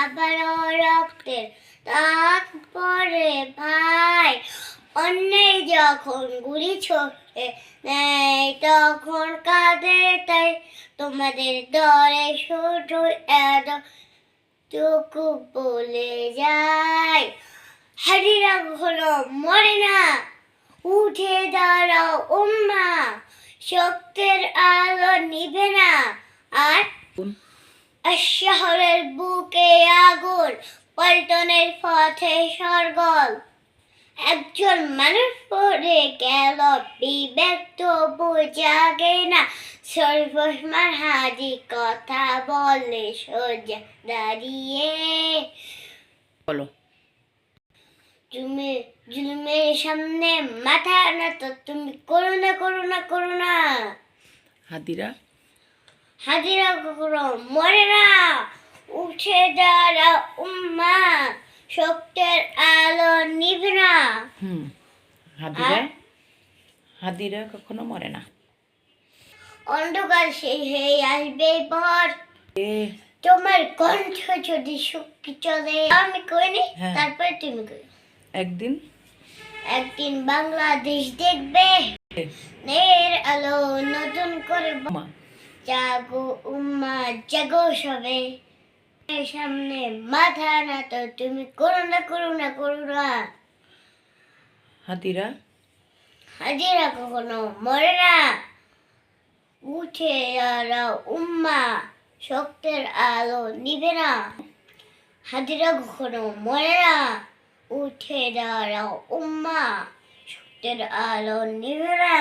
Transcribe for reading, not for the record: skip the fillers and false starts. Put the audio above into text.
আবারও রক্তের দাগ পড়ে ভাই। অন্যায় যখন গুলি ছোড়ে নেয় তখন কাঁদে তাই। তোমাদের দরে শুধু এতটুকু বলে যায়, হাজিরা কখনো মরে না, উঠে দাঁড়াও উম্মা, সত্যের আলো নিভে না। আর শহরের বুকে আগুন, পল্টনের পথে সরগল। একজন মানুষ পড়ে গেল, বিবেক তবু জাগে না। শরীফ ওসমান হাজি কথা বলে সোজা দাঁড়িয়ে, বলো। তুমি জুলুমের সামনে মাথা নত তুমি করুণা করুণা করুণা। হাজিরা কখনো মরে না, উঠে দাঁড়াও উম্মা, সত্যের আলো নিভে না। হাদিরা কখনো মরে না। অন্ধকার শেষ হয়ে আসবে ভোর, তোমার কণ্ঠ যদি শক্তি চলে। আমি কইনি, তারপরে তুমি কই। একদিন বাংলাদেশ দেখবে নের আলো নতুন করে। জাগো উম্মা জাগো সবে, সামনে মাথা না তো তুমি করুণা করুণা করুণা। হাজিরা কখনো মরে না, উঠে দাঁড়াও উম্মা, সত্যের আলো নিভে না। হাজিরা কখনো মরে না, উঠে দাঁড়াও উম্মা, সত্যের আলো নিভে না।